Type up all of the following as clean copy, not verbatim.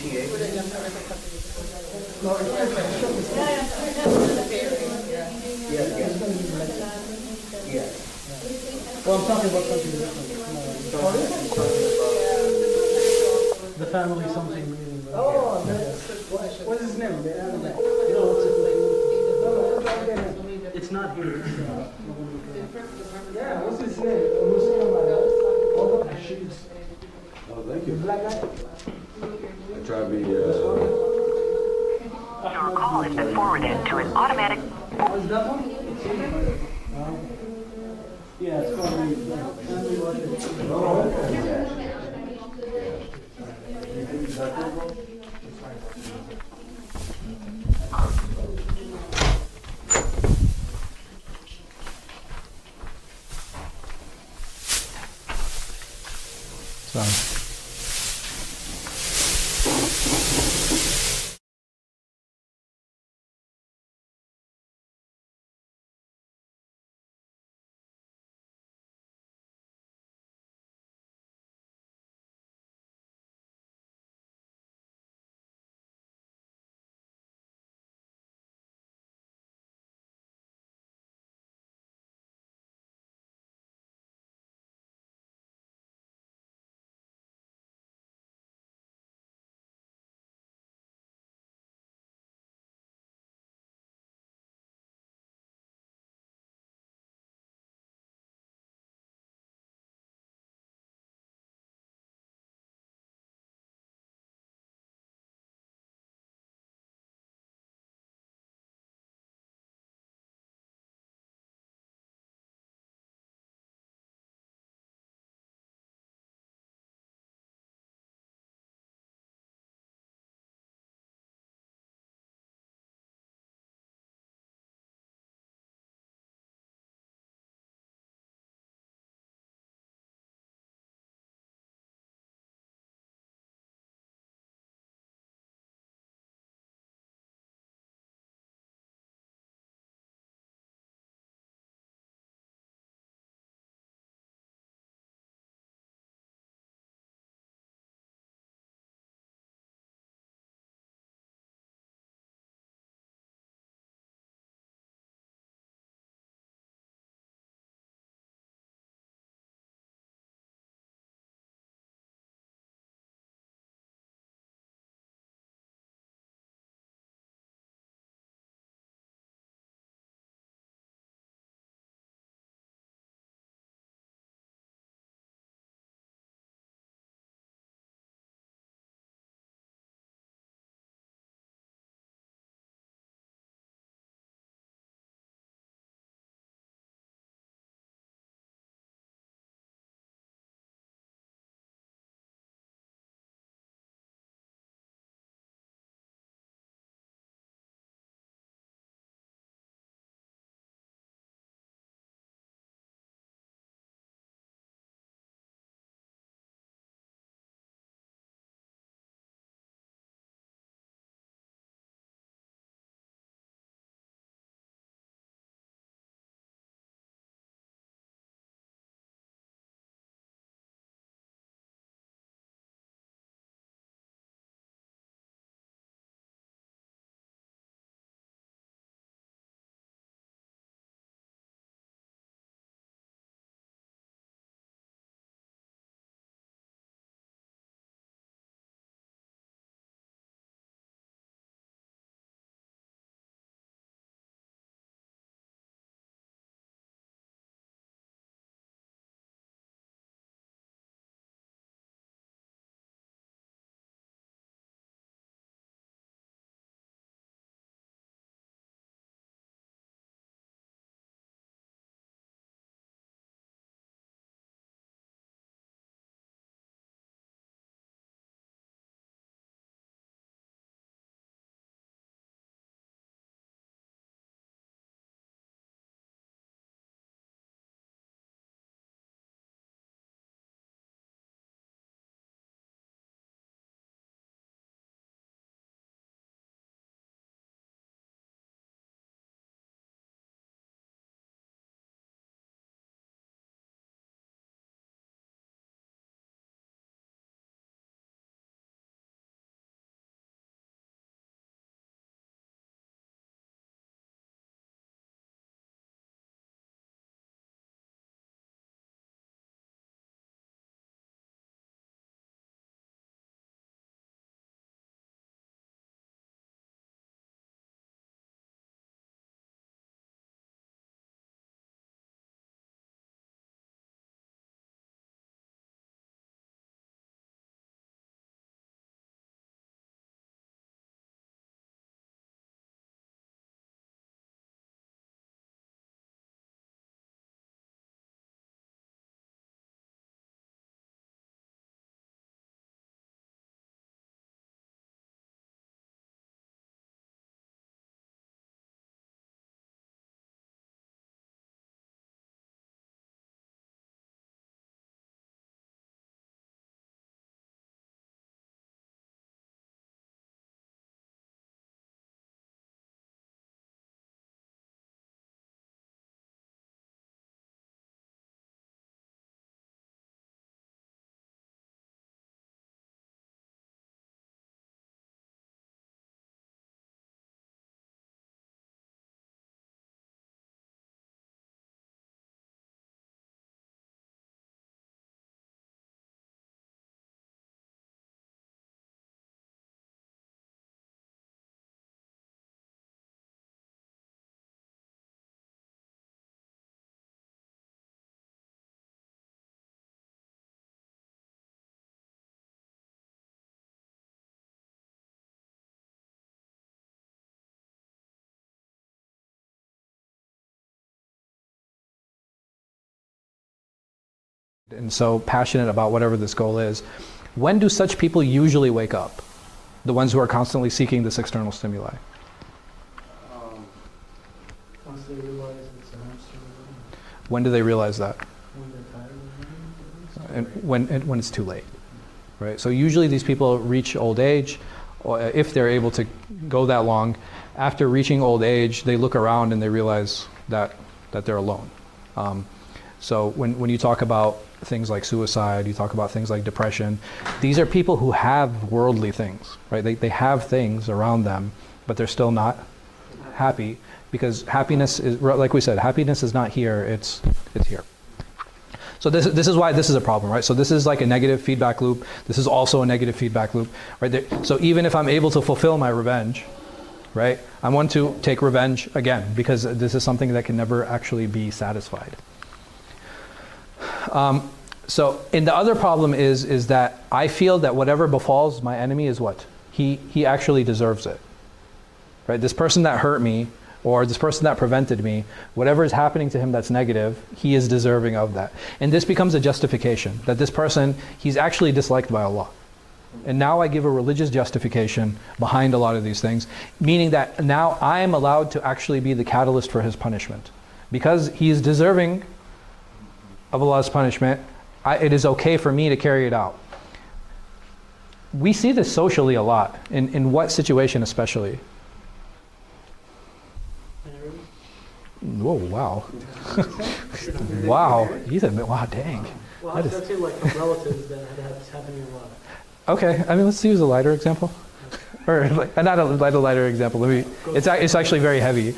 No, yeah. Well, I'm talking about something different. The family something meaning. Oh, what's his name? You know what's it? No, it's not here. Yeah, what's his name? Oh, thank you. Black guy? I try to be, Your call has been forwarded to an automatic. What's that one? Yeah, it's called Sorry. and so passionate about whatever this goal is. When do such people usually wake up? The ones who are constantly seeking this external stimuli. Once they realize it's a hamster wheel. When do they realize that? When they're tired of And when it's too late, right? So usually these people reach old age, or if they're able to go that long. After reaching old age, they look around and they realize that they're alone. So when you talk about things like suicide, you talk about things like depression, these are people who have worldly things, right? They have things around them, but they're still not happy, because happiness is, like we said, happiness is not here, it's here. So this is why this is a problem, right? So this is like a negative feedback loop. This is also a negative feedback loop, right? So even if I'm able to fulfill my revenge, right, I want to take revenge again, because this is something that can never actually be satisfied. And the other problem is that I feel that whatever befalls my enemy is what? He actually deserves it, right? This person that hurt me, or this person that prevented me, whatever is happening to him that's negative, he is deserving of that. And this becomes a justification, that this person, he's actually disliked by Allah. And now I give a religious justification behind a lot of these things, meaning that now I am allowed to actually be the catalyst for his punishment. Because he is deserving of Allah's punishment, it is okay for me to carry it out. We see this socially a lot. In what situation especially? Whoa, wow. Wow. You said, wow, dang. Well, I'd say like relatives that had happened in your life. Okay, I mean, let's use a lighter example. Or not a lighter example. It's actually very heavy.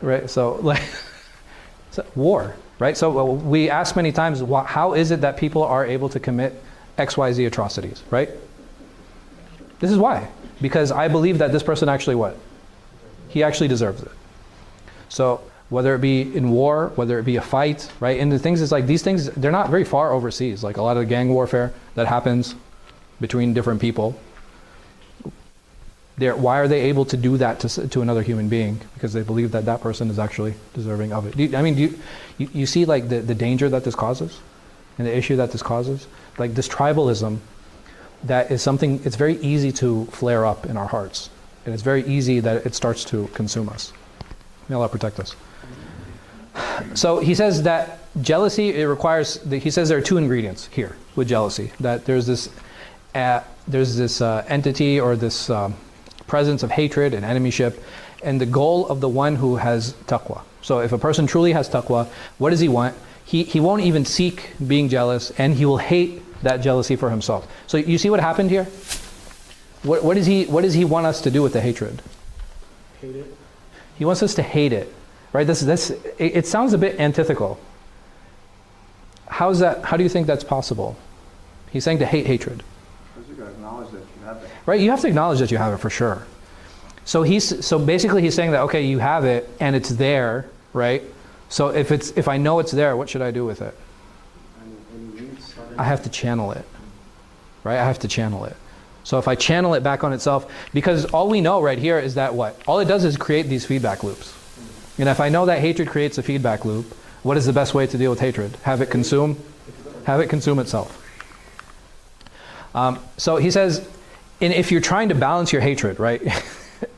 Right, so like, war, right? So we ask many times, how is it that people are able to commit XYZ atrocities, right? This is why. Because I believe that this person actually what? He actually deserves it. So whether it be in war, whether it be a fight, right? And the things is like, these things, they're not very far overseas. Like a lot of the gang warfare that happens between different people. Why are they able to do that to another human being? Because they believe that that person is actually deserving of it. Do you see like the danger that this causes? And the issue that this causes? Like this tribalism, that is something, it's very easy to flare up in our hearts. And it's very easy that it starts to consume us. May Allah protect us. So he says that jealousy, he says there are two ingredients here with jealousy. That there's this entity or this presence of hatred and enemyship, and the goal of the one who has taqwa. So if a person truly has taqwa, what does he want? He won't even seek being jealous, and he will hate that jealousy for himself. So you see what happened here? What does he want us to do with the hatred? Hate it. He wants us to hate it, right? It sounds a bit antithetical. How do you think that's possible? He's saying to hate hatred. Because you gotta acknowledge that you have it. Right, you have to acknowledge that you have it for sure. So basically he's saying that, okay, you have it and it's there, right? So if I know it's there, what should I do with it? I have to channel it, right? I have to channel it. So if I channel it back on itself, because all we know right here is that what? All it does is create these feedback loops. And if I know that hatred creates a feedback loop, what is the best way to deal with hatred? Have it consume itself. So he says, and if you're trying to balance your hatred, right?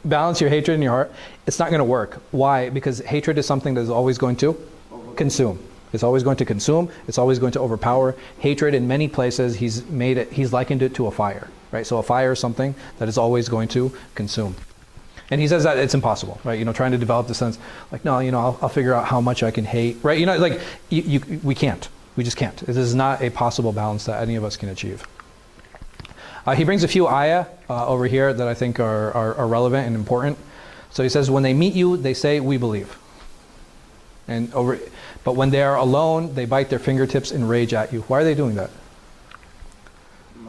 Balance your hatred in your heart, it's not going to work. Why? Because hatred is something that is always going to consume. It's always going to consume. It's always going to overpower. Hatred in many places, he's likened it to a fire, right? So a fire is something that is always going to consume. And he says that it's impossible, right? Trying to develop the sense, like, no, I'll figure out how much I can hate, right? Like, we can't. We just can't. This is not a possible balance that any of us can achieve. He brings a few ayah over here that I think are relevant and important. So he says, when they meet you, they say, we believe. But when they are alone, they bite their fingertips and rage at you. Why are they doing that?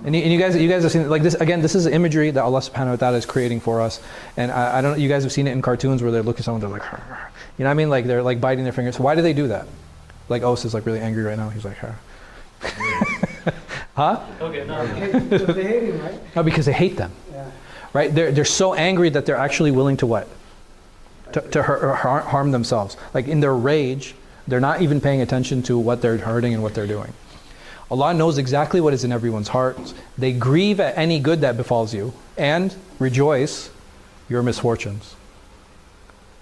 And you guys have seen, like this, again, this is imagery that Allah subhanahu wa ta'ala is creating for us. And I don't know, you guys have seen it in cartoons where they look at someone, they're like, you know what I mean? Like they're like biting their fingers. Why do they do that? Like Os is like really angry right now. He's like, huh? Okay, no. They hate him, right? No, because they hate them. Yeah. Right? They're so angry that they're actually willing to what? To harm themselves. Like in their rage, They're not even paying attention to what they're hurting and what they're doing. Allah knows exactly what is in everyone's heart. They grieve at any good that befalls you and rejoice your misfortunes.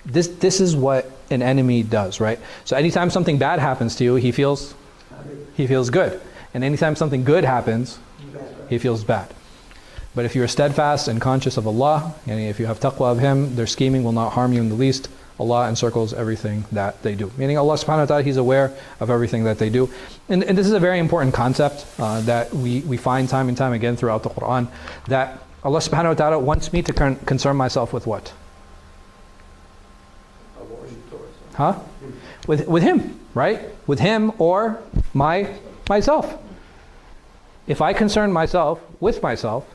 This is what an enemy does, right? So anytime something bad happens to you, he feels good. And anytime something good happens, he feels bad. But if you are steadfast and conscious of Allah, and if you have taqwa of Him, their scheming will not harm you in the least. Allah encircles everything that they do. Meaning Allah subhanahu wa ta'ala, He's aware of everything that they do. And this is a very important concept that we find time and time again throughout the Quran, that Allah subhanahu wa ta'ala wants me to concern myself with what? Huh? With Him, right? With Him or myself. If I concern myself with myself,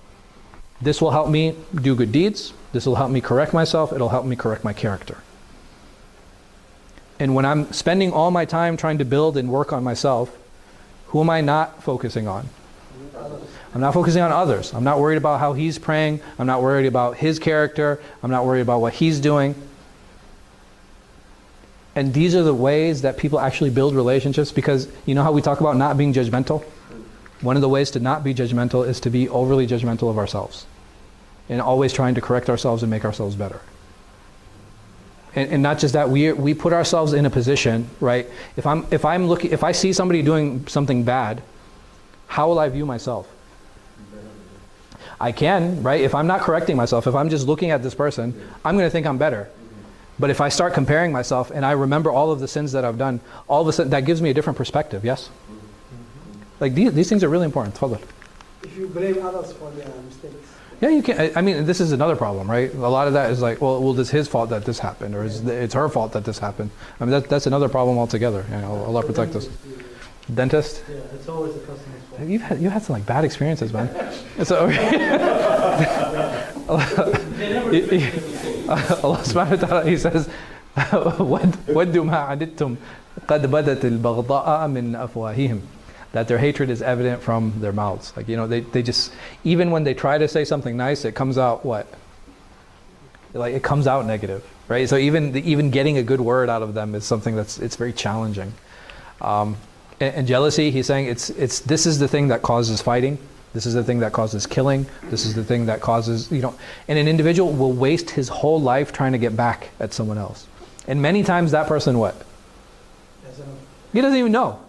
this will help me do good deeds. This will help me correct myself. It'll help me correct my character. And when I'm spending all my time trying to build and work on myself, who am I not focusing on? I'm not focusing on others. I'm not worried about how he's praying. I'm not worried about his character. I'm not worried about what he's doing. And these are the ways that people actually build relationships, because you know how we talk about not being judgmental? One of the ways to not be judgmental is to be overly judgmental of ourselves and always trying to correct ourselves and make ourselves better. And not just that, we put ourselves in a position, right? If I see somebody doing something bad, how will I view myself? I can, right? If I'm not correcting myself, if I'm just looking at this person, I'm going to think I'm better. But if I start comparing myself and I remember all of the sins that I've done, all of a sudden that gives me a different perspective, yes? Like these things are really important. Tafadhal. If you blame others for their mistakes. Yeah, you can. I mean, this is another problem, right? A lot of that is like, well, it's his fault that this happened, or it's her fault that this happened. I mean, that's another problem altogether. You know, Allah protect us. Dentist? Yeah, it's always the customer's fault. You had some like bad experiences, man. So, Allah subhanahu wa ta'ala, He says, وَدُّوا مَا عَدِدْتُمْ قَدْ بَدَتِ الْبَغْضَاءَ مِنْ أَفْوَاهِهِمْ. That their hatred is evident from their mouths. Like, you know, they just, even when they try to say something nice, it comes out what? Like, it comes out negative, right? So even getting a good word out of them is something it's very challenging. And jealousy, He's saying, this is the thing that causes fighting. This is the thing that causes killing. This is the thing that causes, you know, and an individual will waste his whole life trying to get back at someone else. And many times that person what? He doesn't even know.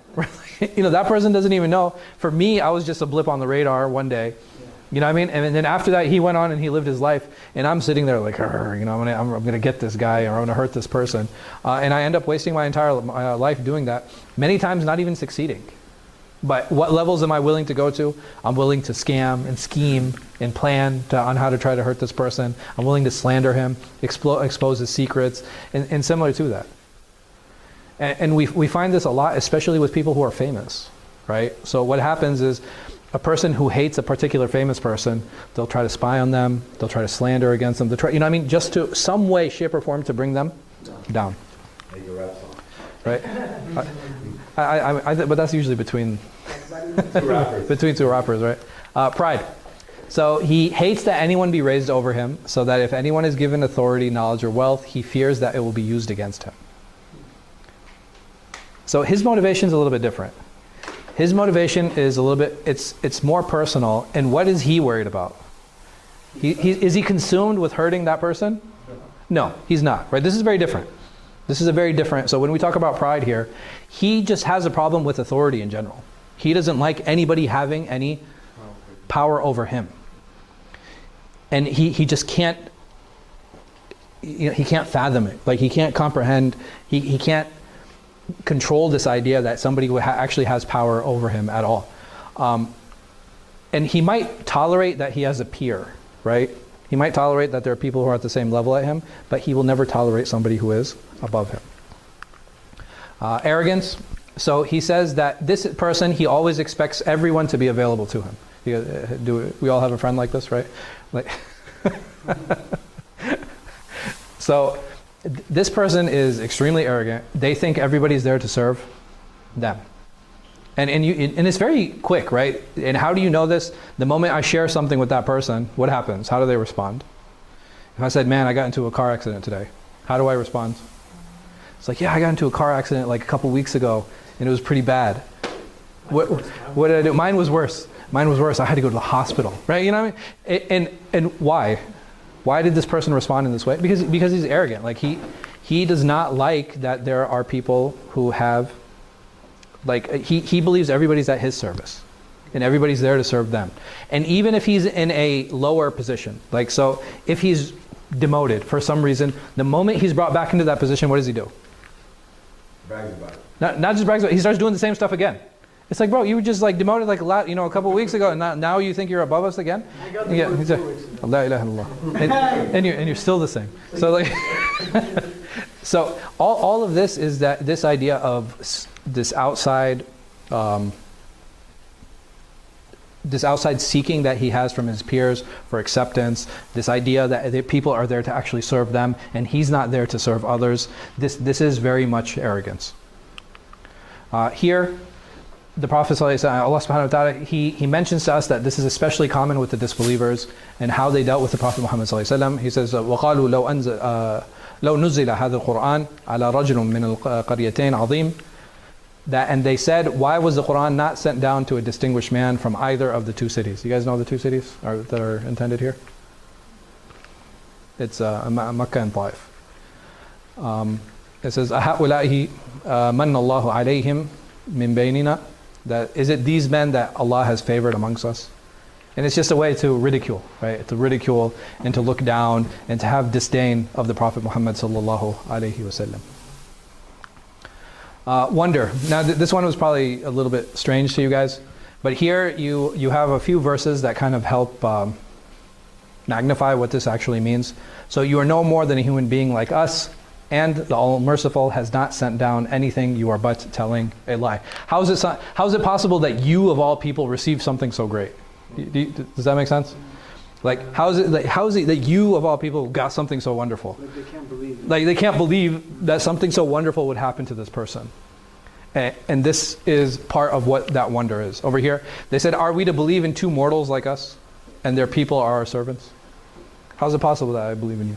You know, that person doesn't even know. For me, I was just a blip on the radar one day. You know what I mean? And then after that, he went on and he lived his life. And I'm sitting there like, you know, I'm going to get this guy, or I'm going to hurt this person. And I end up wasting my entire life doing that. Many times not even succeeding. But what levels am I willing to go to? I'm willing to scam and scheme and plan on how to try to hurt this person. I'm willing to slander him, expose his secrets, and similar to that. And we find this a lot, especially with people who are famous, right? So what happens is a person who hates a particular famous person, they'll try to spy on them, they'll try to slander against them, you know what I mean? Just to some way, shape, or form to bring them down. Right? But that's usually between two rappers, right? Pride. So he hates that anyone be raised over him, so that if anyone is given authority, knowledge, or wealth, he fears that it will be used against him. So his motivation is a little bit different. His motivation is a little bit, it's more personal. And what is he worried about? Is he consumed with hurting that person? No, he's not, right? This is very different. This is a very different, so when we talk about pride here, he just has a problem with authority in general. He doesn't like anybody having any power over him. And he just can't, you know, he can't fathom it. Like, he can't comprehend, he can't control this idea that somebody actually has power over him at all. And he might tolerate that he has a peer, right? He might tolerate that there are people who are at the same level at him, but he will never tolerate somebody who is above him. Arrogance. So he says that this person, he always expects everyone to be available to him. Do we all have a friend like this, right? Like so this person is extremely arrogant. They think everybody's there to serve them. And it's very quick, right? And how do you know this? The moment I share something with that person, what happens? How do they respond? If I said, man, I got into a car accident today, how do I respond? It's like, yeah, I got into a car accident like a couple weeks ago, and it was pretty bad. What did I do? Mine was worse. Mine was worse. I had to go to the hospital, right? You know what I mean? And why? Why did this person respond in this way? Because he's arrogant. Like he does not like that there are people who have, like, he believes everybody's at his service and everybody's there to serve them. And even if he's in a lower position, like, so if he's demoted for some reason, the moment he's brought back into that position, what does he do? Brags about it. Not just brags about it, he starts doing the same stuff again. It's like, bro, you were just like demoted like a couple of weeks ago, and now you think you're above us again? I got demoted 2 weeks ago. La ilaha illallah. And you're still the same. So like, so all of this is that this idea of this outside seeking that he has from his peers for acceptance, this idea that people are there to actually serve them and he's not there to serve others. This is very much arrogance. Here, the Prophet ﷺ, Allah subhanahu wa ta'ala, he mentions to us that this is especially common with the disbelievers and how they dealt with the Prophet Muhammad ﷺ. He says, وَقَالُوا لَوْ نُزِّلَ هَذَا الْقُرْآنِ عَلَى رَجُلٍ مِّنَ الْقَرْيَتَيْنِ عَظِيمٍ. And they said, why was the Quran not sent down to a distinguished man from either of the two cities? You guys know the two cities that are intended here? It's Makkah and Taif. It says, أَهَؤُلَاءِ مَنَّ اللَّهُ عَلَيْهِمْ مِنْ بَيْنِنَا. That is it these men that Allah has favored amongst us? And it's just a way to ridicule, right? To ridicule and to look down and to have disdain of the Prophet Muhammad sallallahu alaihi wasallam. Wonder. Now this one was probably a little bit strange to you guys, but here you have a few verses that kind of help magnify what this actually means. So you are no more than a human being like us, and the All-Merciful has not sent down anything, you are but telling a lie. How is it possible that you of all people receive something so great? Does that make sense? Like, how is it that you of all people got something so wonderful? Like they can't believe it. Like they can't believe that something so wonderful would happen to this person. And this is part of what that wonder is. Over here, they said, are we to believe in two mortals like us, and their people are our servants? How is it possible that I believe in you?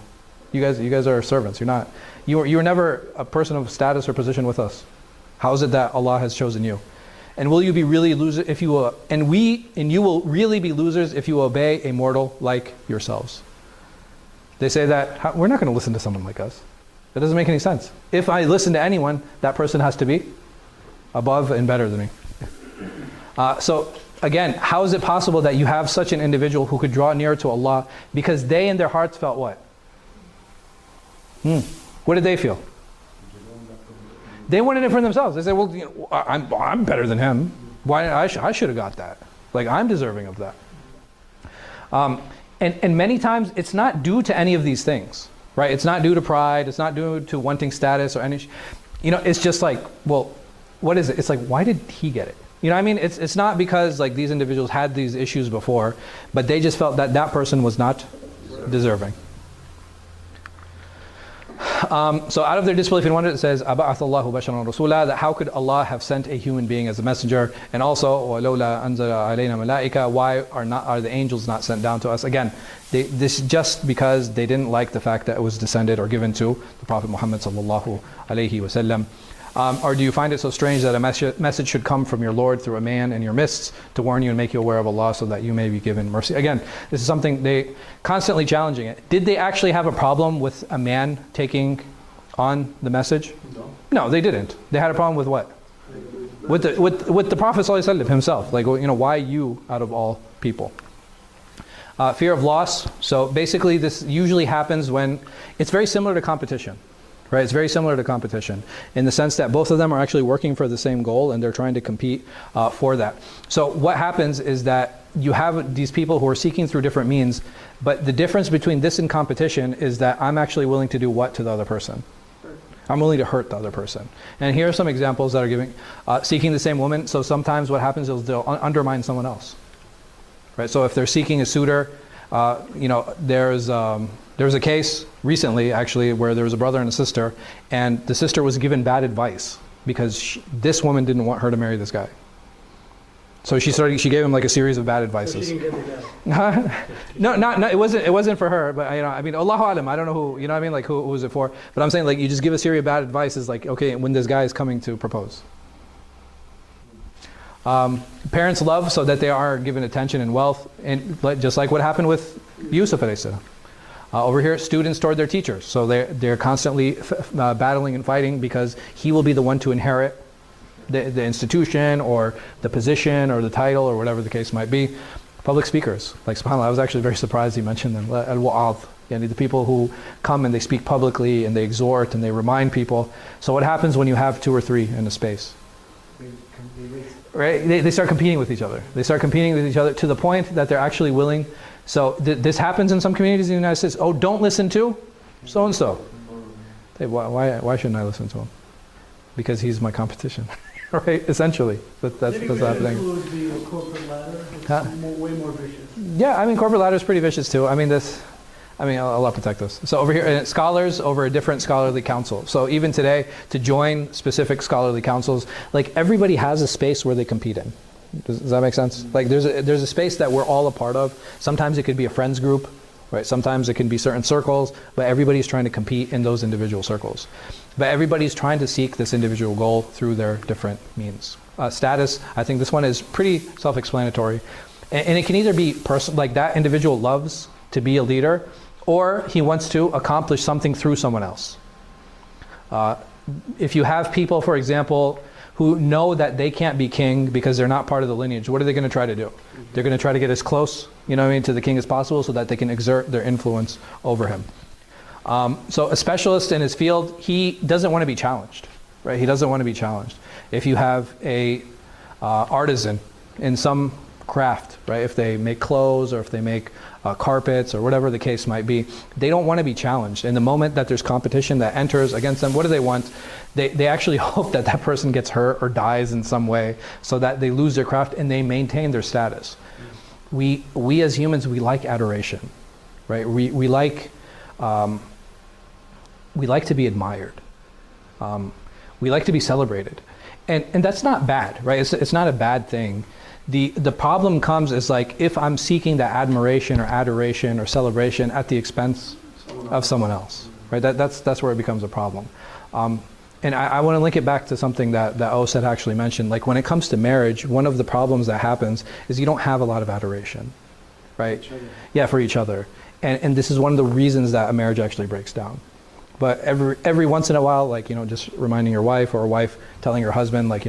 You guys are servants. You're not. You were never a person of status or position with us. How is it that Allah has chosen you? And will you be really losers if you you will really be losers if you obey a mortal like yourselves? They say that we're not going to listen to someone like us. That doesn't make any sense. If I listen to anyone, that person has to be above and better than me. So again, how is it possible that you have such an individual who could draw nearer to Allah because they in their hearts felt what? What did they feel? They wanted it for themselves. They said, well, you know, I'm better than him. Why I should have got that. Like, I'm deserving of that. And many times it's not due to any of these things, right? It's not due to pride. It's not due to wanting status or any, it's just like, well, what is it? It's like, why did he get it? You know what I mean? It's not because like these individuals had these issues before, but they just felt that that person was not deserving. So out of their disbelief and wonder, it says, أَبَعَثَ اللَّهُ بَشَرًا رَسُولًا, that how could Allah have sent a human being as a messenger? And also, وَلَوْلَا أَنزَلَ عَلَيْنَا مَلَائِكَةً, why are the angels not sent down to us? Again, this just because they didn't like the fact that it was descended or given to the Prophet Muhammad sallallahu alaihi wasallam. Or do you find it so strange that a message should come from your Lord through a man in your midst to warn you and make you aware of Allah so that you may be given mercy? Again, this is something they constantly challenging it. Did they actually have a problem with a man taking on the message? No, they didn't. They had a problem with what? With the Prophet ﷺ himself. Like, why you out of all people? Fear of loss. So basically this usually happens when it's very similar to competition. Right? It's very similar to competition in the sense that both of them are actually working for the same goal and they're trying to compete for that. So what happens is that you have these people who are seeking through different means, but the difference between this and competition is that I'm actually willing to do what to the other person? I'm willing to hurt the other person. And here are some examples that are giving, seeking the same woman. So sometimes what happens is they'll undermine someone else. Right? So if they're seeking a suitor, there was a case recently, actually, where there was a brother and a sister, and the sister was given bad advice because this woman didn't want her to marry this guy. So she gave him like a series of bad So advices. she didn't get the guy. No, it wasn't for her, but I mean, Allahu Alam, I don't know who, I mean, like who was it for? But I'm saying like you just give a series of bad advices, like, okay, when this guy is coming to propose. Parents love so that they are given attention and wealth, and just like what happened with Yusuf alayhi salam. Over here, students toward their teachers, so they're constantly battling and fighting because he will be the one to inherit the institution or the position or the title or whatever the case might be. Public speakers, like subhanAllah, I was actually very surprised he mentioned them. Al-Wa'adh, the people who come and they speak publicly and they exhort and they remind people. So what happens when you have 2 or 3 in a space? Right? They start competing with each other. They start competing with each other to the point that they're actually willing. So this happens in some communities in the United States. Oh, don't listen to so-and-so. Hey, why shouldn't I listen to him? Because he's my competition. Right? Essentially, that's what's happening. The corporate ladder. It's way more vicious. Yeah, I mean, corporate ladder is pretty vicious too. I mean, Allah protect us. So over here, scholars over a different scholarly council. So even today, to join specific scholarly councils, like everybody has a space where they compete in. Does that make sense? Like there's a space that we're all a part of. Sometimes it could be a friends group, right? Sometimes it can be certain circles, but everybody's trying to compete in those individual circles. But everybody's trying to seek this individual goal through their different means. Status, I think this one is pretty self-explanatory. And it can either be like that individual loves to be a leader, or he wants to accomplish something through someone else. If you have people, for example, who know that they can't be king because they're not part of the lineage, what are they going to try to do? They're going to try to get as close, to the king as possible so that they can exert their influence over him. So a specialist in his field, he doesn't want to be challenged, right? He doesn't want to be challenged. If you have a artisan in some craft, right? If they make clothes or if they make carpets or whatever the case might be, they don't want to be challenged. In the moment that there's competition that enters against them, what do they want? They actually hope that that person gets hurt or dies in some way so that they lose their craft and they maintain their status. We as humans, we like adoration, right? We like to be admired. We like to be celebrated. And that's not bad, right? It's not a bad thing. The problem comes is like if I'm seeking that admiration or adoration or celebration at the expense of someone else, right? That's where it becomes a problem. And I want to link it back to something that O said actually mentioned. Like when it comes to marriage, one of the problems that happens is you don't have a lot of adoration, right? Yeah, for each other. And this is one of the reasons that a marriage actually breaks down. But every once in a while, like, just reminding your wife or a wife telling her husband, like,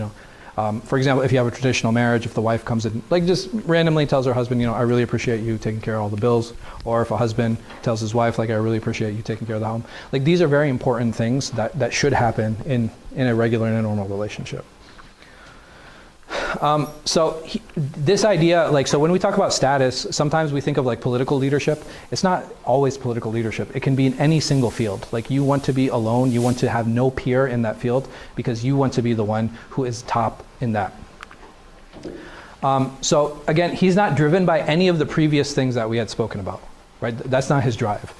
for example, if you have a traditional marriage, if the wife comes in, like just randomly tells her husband, I really appreciate you taking care of all the bills. Or if a husband tells his wife, like, I really appreciate you taking care of the home. Like these are very important things that should happen in a regular and a normal relationship. This idea, like, so when we talk about status, sometimes we think of like political leadership. It's not always political leadership. It can be in any single field. Like you want to be alone, you want to have no peer in that field because you want to be the one who is top in that. So again, he's not driven by any of the previous things that we had spoken about, right? That's not his drive.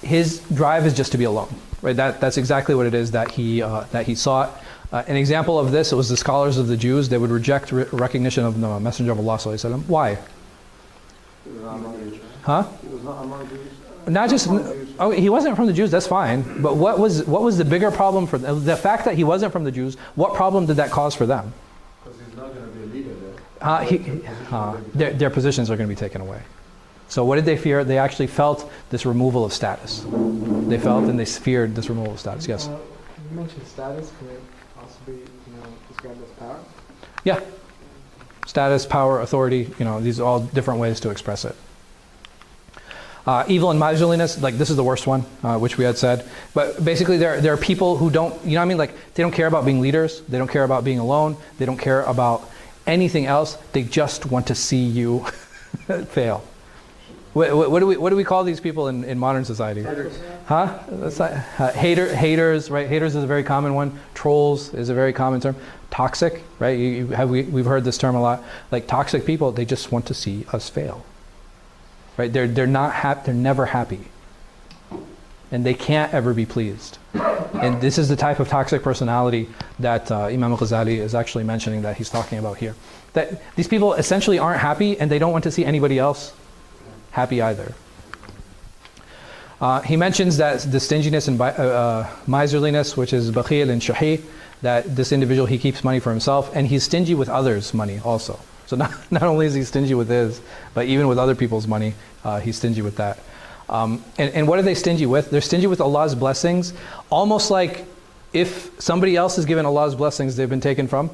His drive is just to be alone, right? That's exactly what it is that he sought. An example of this, it was the scholars of the Jews. They would reject recognition of the Messenger of Allah sallallahu alaihi wasallam. Why? He was not among the Jews. Huh? He was not among the Jews. Not just, oh, he wasn't from the Jews, that's fine. But what was the bigger problem for them? The fact that he wasn't from the Jews, what problem did that cause for them? Because he's not going to be a leader there. Their positions are going to be taken away. So what did they fear? They actually felt this removal of status. They felt and they feared this removal of status, yes? You mentioned status, can it also be described as power? Yeah. Status, power, authority, these are all different ways to express it. Evil and miserliness, like this is the worst one, which we had said. But basically there are people who don't, like they don't care about being leaders. They don't care about being alone. They don't care about anything else. They just want to see you fail. What do we call these people in modern society? Haters. Huh? That's not, haters, right? Haters is a very common one. Trolls is a very common term. Toxic, right? We've heard this term a lot. Like toxic people, they just want to see us fail. Right? They're never happy, and they can't ever be pleased. And this is the type of toxic personality that Imam Ghazāli is actually mentioning that he's talking about here. That these people essentially aren't happy and they don't want to see anybody else happy either. He mentions that the stinginess and miserliness, which is bakhil and shahi, that this individual, he keeps money for himself and he's stingy with others' money also. So not only is he stingy with his, but even with other people's money, he's stingy with that. And what are they stingy with? They're stingy with Allah's blessings, almost like if somebody else has given Allah's blessings, they've been taken from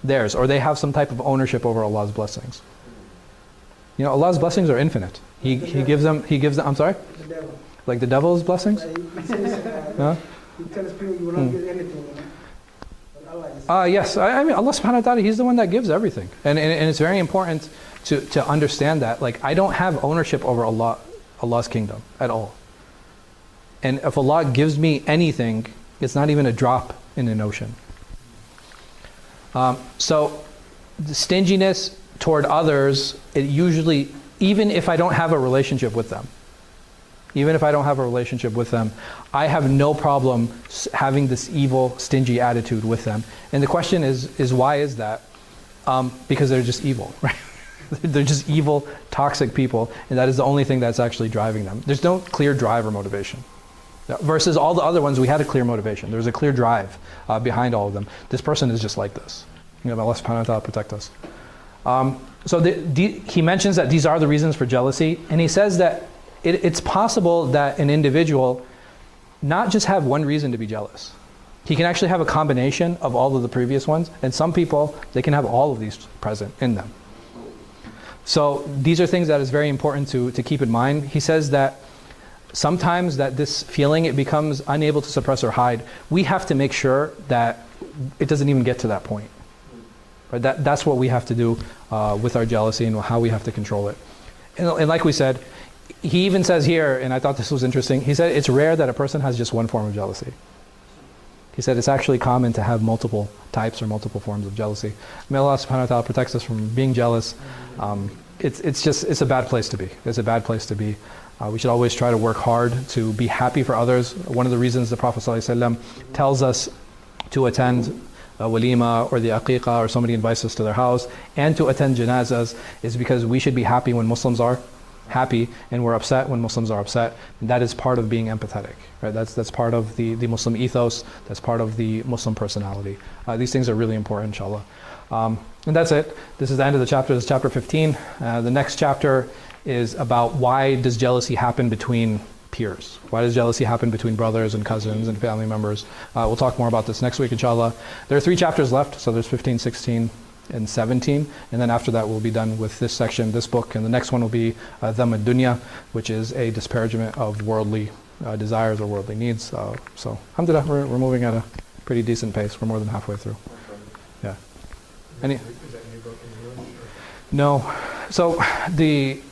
theirs, or they have some type of ownership over Allah's blessings. You know, Allah's blessings are infinite. He gives them, I'm sorry? The devil. Like the devil's blessings? Huh? He tells people you will not get anything. But Allah is. Yes, I mean Allah subhanahu wa ta'ala, He's the one that gives everything. And it's very important to understand that. Like, I don't have ownership over Allah's kingdom at all. And if Allah gives me anything, it's not even a drop in an ocean. So the stinginess toward others, it usually, even if I don't have a relationship with them, I have no problem having this evil, stingy attitude with them. And the question is why is that? Because they're just evil, right? They're just evil, toxic people, and that is the only thing that's actually driving them. There's no clear drive or motivation. Versus all the other ones, we had a clear motivation. There was a clear drive behind all of them. This person is just like this. You know, Allah subhanahu wa ta'ala protect us. So he mentions that these are the reasons for jealousy, and he says that it's possible that an individual not just have one reason to be jealous. He can actually have a combination of all of the previous ones, and some people, they can have all of these present in them. So these are things that is very important to keep in mind. He says that sometimes that this feeling, it becomes unable to suppress or hide. We have to make sure that it doesn't even get to that point. Right? That's what we have to do with our jealousy and how we have to control it. And like we said, he even says here, and I thought this was interesting, he said it's rare that a person has just one form of jealousy. He said it's actually common to have multiple types or multiple forms of jealousy. May Allah subhanahu wa ta'ala protect us from being jealous. It's a bad place to be. It's a bad place to be. We should always try to work hard to be happy for others. One of the reasons the Prophet ﷺ tells us to attend a walima or the aqiqah, or somebody invites us to their house, and to attend janazas, is because we should be happy when Muslims are happy, and we're upset when Muslims are upset. And that is part of being empathetic. Right? That's part of the Muslim ethos. That's part of the Muslim personality. These things are really important, inshallah. And that's it. This is the end of the chapter. This is chapter 15. The next chapter is about why does jealousy happen between peers? Why does jealousy happen between brothers and cousins and family members? We'll talk more about this next week, inshallah. There are 3 chapters left, so there's 15, 16, and 17. And then after that, we'll be done with this section, this book. And the next one will be Dhamm ad-Dunya, which is a disparagement of worldly desires or worldly needs. So, alhamdulillah, we're moving at a pretty decent pace. We're more than halfway through. Yeah. Any? No. So the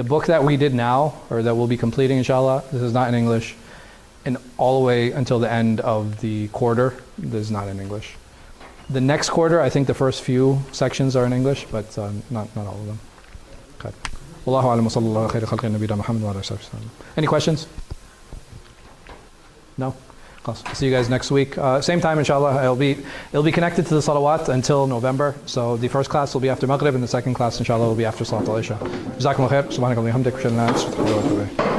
book that we did now, or that we'll be completing, inshallah, this is not in English, and all the way until the end of the quarter, this is not in English. The next quarter, I think the first few sections are in English, but not all of them. Okay. Wallahu a'lam wa sallallahu khayra khalqi nabiyina Muhammad wa ala alihi wa sallam. Any questions? No? I'll see you guys next week. Same time, inshallah. It'll be connected to the salawat until November. So the first class will be after Maghrib, and the second class, inshallah, will be after Salat al-Isha. Jazakumullah khair. Subhanakallah wa bihamdik.